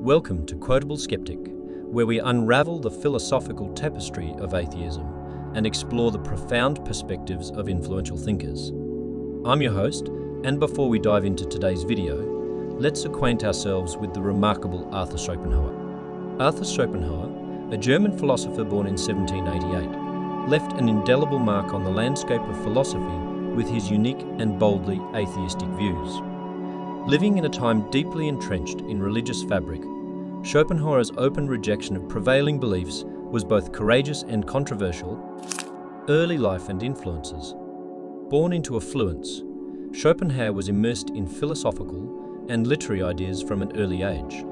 Welcome to Quotable Skeptic, where we unravel the philosophical tapestry of atheism and explore the profound perspectives of influential thinkers. I'm your host, and before we dive into today's video, let's acquaint ourselves with the remarkable Arthur Schopenhauer. Arthur Schopenhauer, a German philosopher born in 1788, left an indelible mark on the landscape of philosophy with his unique and boldly atheistic views. Living in a time deeply entrenched in religious fabric, Schopenhauer's open rejection of prevailing beliefs was both courageous and controversial. Early life and influences. Born into affluence, Schopenhauer was immersed in philosophical and literary ideas from an early age.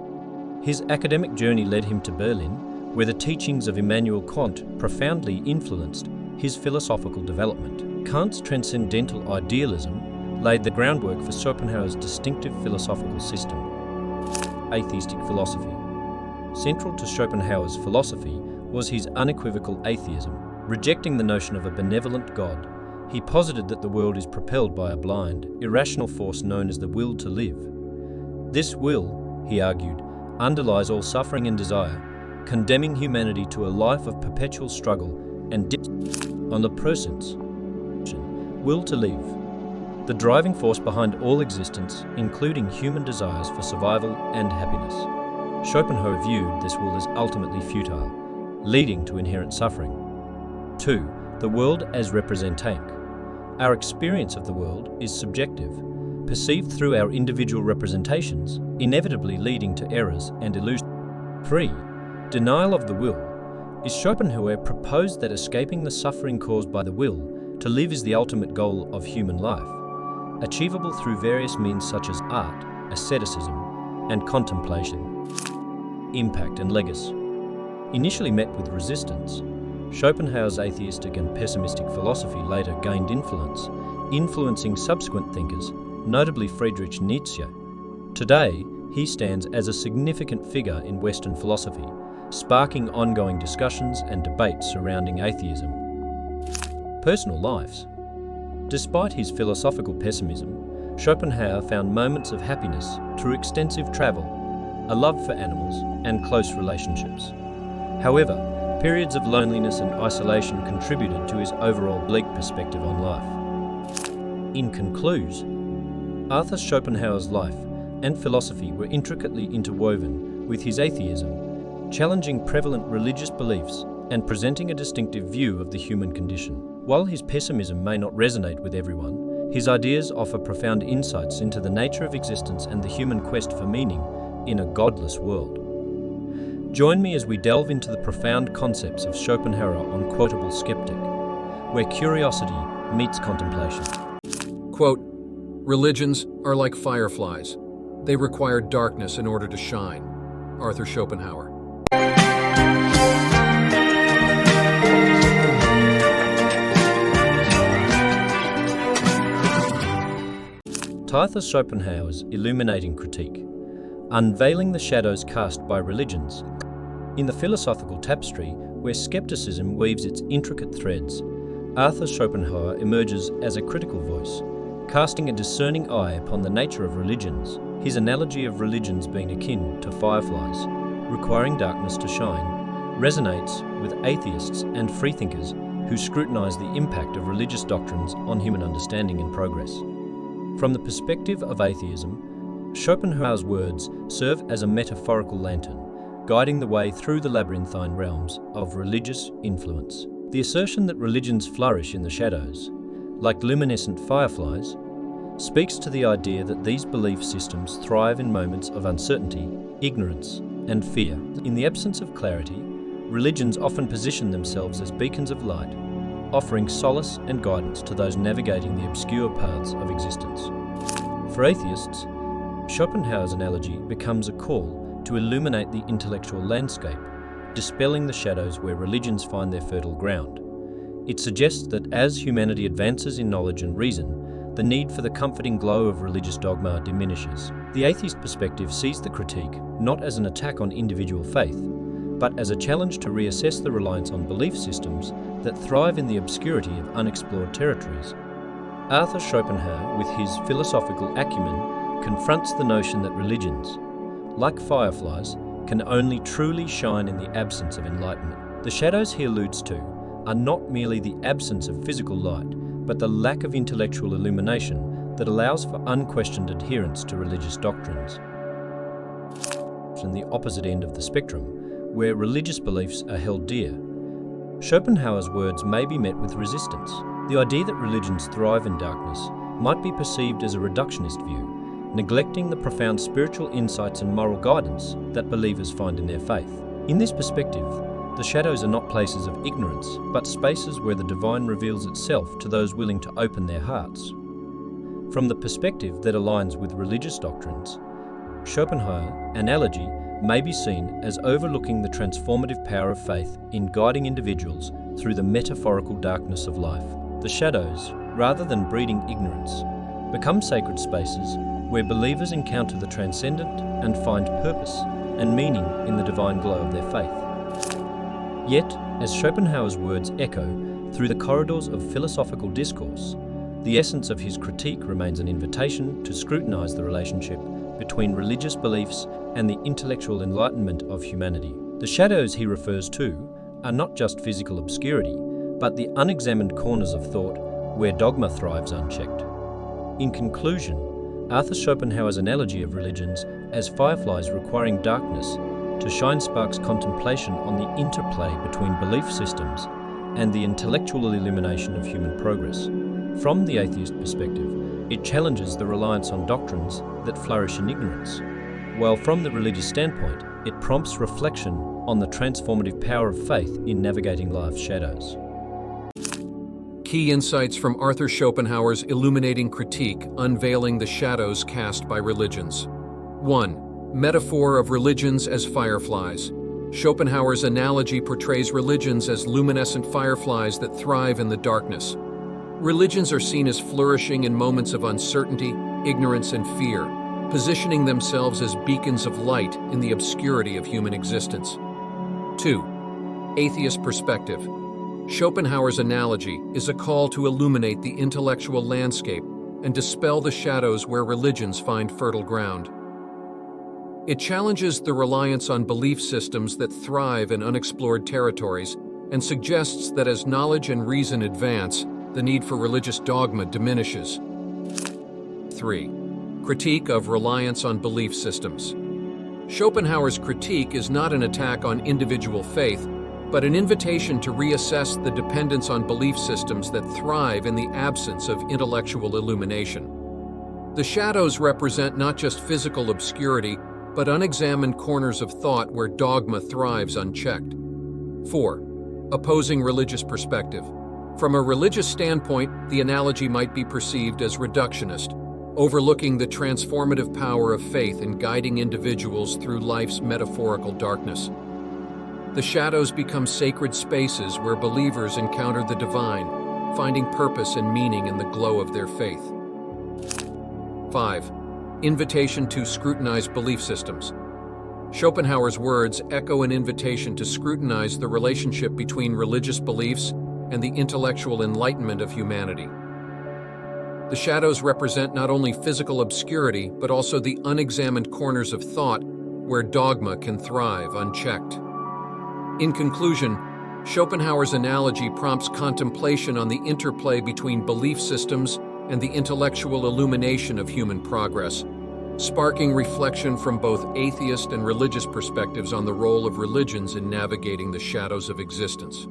His academic journey led him to Berlin, where the teachings of Immanuel Kant profoundly influenced his philosophical development. Kant's transcendental idealism laid the groundwork for Schopenhauer's distinctive philosophical system. Atheistic philosophy. Central to Schopenhauer's philosophy was his unequivocal atheism. Rejecting the notion of a benevolent God, he posited that the world is propelled by a blind, irrational force known as the will to live. This will, he argued, underlies all suffering and desire, condemning humanity to a life of perpetual struggle and on the presence. Will to live. The driving force behind all existence, including human desires for survival and happiness. Schopenhauer viewed this will as ultimately futile, leading to inherent suffering. 2. The world as representank. Our experience of the world is subjective, perceived through our individual representations, inevitably leading to errors and illusions. 3. Denial of the will. Is Schopenhauer proposed that escaping the suffering caused by the will to live is the ultimate goal of human life, achievable through various means such as art, asceticism, and contemplation. Impact and legacy. Initially met with resistance, Schopenhauer's atheistic and pessimistic philosophy later gained influence, influencing subsequent thinkers, notably Friedrich Nietzsche. Today, he stands as a significant figure in Western philosophy, sparking ongoing discussions and debates surrounding atheism. Personal lives. Despite his philosophical pessimism, Schopenhauer found moments of happiness through extensive travel, a love for animals, and close relationships. However, periods of loneliness and isolation contributed to his overall bleak perspective on life. In conclusion, Arthur Schopenhauer's life and philosophy were intricately interwoven with his atheism, challenging prevalent religious beliefs and presenting a distinctive view of the human condition. While his pessimism may not resonate with everyone, his ideas offer profound insights into the nature of existence and the human quest for meaning in a godless world. Join me as we delve into the profound concepts of Schopenhauer on Quotable Skeptic, where curiosity meets contemplation. Quote, "Religions are like fireflies. They require darkness in order to shine." Arthur Schopenhauer. Arthur Schopenhauer's Illuminating critique, Unveiling the shadows cast by religions. In the philosophical tapestry, where skepticism weaves its intricate threads, Arthur Schopenhauer emerges as a critical voice, casting a discerning eye upon the nature of religions. His analogy of religions being akin to fireflies, requiring darkness to shine, resonates with atheists and freethinkers who scrutinize the impact of religious doctrines on human understanding and progress. From the perspective of atheism, Schopenhauer's words serve as a metaphorical lantern, guiding the way through the labyrinthine realms of religious influence. The assertion that religions flourish in the shadows, like luminescent fireflies, speaks to the idea that these belief systems thrive in moments of uncertainty, ignorance, and fear. In the absence of clarity, religions often position themselves as beacons of light, offering solace and guidance to those navigating the obscure paths of existence. For atheists, Schopenhauer's analogy becomes a call to illuminate the intellectual landscape, dispelling the shadows where religions find their fertile ground. It suggests that as humanity advances in knowledge and reason, the need for the comforting glow of religious dogma diminishes. The atheist perspective sees the critique not as an attack on individual faith, but as a challenge to reassess the reliance on belief systems that thrive in the obscurity of unexplored territories. Arthur Schopenhauer, with his philosophical acumen, confronts the notion that religions, like fireflies, can only truly shine in the absence of enlightenment. The shadows he alludes to are not merely the absence of physical light, but the lack of intellectual illumination that allows for unquestioned adherence to religious doctrines. And the opposite end of the spectrum, where religious beliefs are held dear. Schopenhauer's words may be met with resistance. The idea that religions thrive in darkness might be perceived as a reductionist view, neglecting the profound spiritual insights and moral guidance that believers find in their faith. In this perspective, the shadows are not places of ignorance, but spaces where the divine reveals itself to those willing to open their hearts. From the perspective that aligns with religious doctrines, Schopenhauer's analogy may be seen as overlooking the transformative power of faith in guiding individuals through the metaphorical darkness of life. The shadows, rather than breeding ignorance, become sacred spaces where believers encounter the transcendent and find purpose and meaning in the divine glow of their faith. Yet, as Schopenhauer's words echo through the corridors of philosophical discourse, the essence of his critique remains an invitation to scrutinize the relationship between religious beliefs and the intellectual enlightenment of humanity. The shadows he refers to are not just physical obscurity, but the unexamined corners of thought where dogma thrives unchecked. In conclusion, Arthur Schopenhauer's analogy of religions as fireflies requiring darkness to shine sparks contemplation on the interplay between belief systems and the intellectual illumination of human progress. From the atheist perspective, it challenges the reliance on doctrines that flourish in ignorance, while from the religious standpoint, it prompts reflection on the transformative power of faith in navigating life's shadows. Key insights from Arthur Schopenhauer's illuminating critique, Unveiling the Shadows Cast by Religions. 1. Metaphor of religions as fireflies. Schopenhauer's analogy portrays religions as luminescent fireflies that thrive in the darkness. Religions are seen as flourishing in moments of uncertainty, ignorance, and fear, positioning themselves as beacons of light in the obscurity of human existence. 2. Atheist perspective. Schopenhauer's analogy is a call to illuminate the intellectual landscape and dispel the shadows where religions find fertile ground. It challenges the reliance on belief systems that thrive in unexplored territories and suggests that as knowledge and reason advance, the need for religious dogma diminishes. 3. Critique of reliance on belief systems. Schopenhauer's critique is not an attack on individual faith, but an invitation to reassess the dependence on belief systems that thrive in the absence of intellectual illumination. The shadows represent not just physical obscurity, but unexamined corners of thought where dogma thrives unchecked. 4. Opposing religious perspective. From a religious standpoint, the analogy might be perceived as reductionist, overlooking the transformative power of faith in guiding individuals through life's metaphorical darkness. The shadows become sacred spaces where believers encounter the divine, finding purpose and meaning in the glow of their faith. 5. Invitation to scrutinize belief systems. Schopenhauer's words echo an invitation to scrutinize the relationship between religious beliefs and the intellectual enlightenment of humanity. The shadows represent not only physical obscurity, but also the unexamined corners of thought where dogma can thrive unchecked. In conclusion, Schopenhauer's analogy prompts contemplation on the interplay between belief systems and the intellectual illumination of human progress, sparking reflection from both atheist and religious perspectives on the role of religions in navigating the shadows of existence.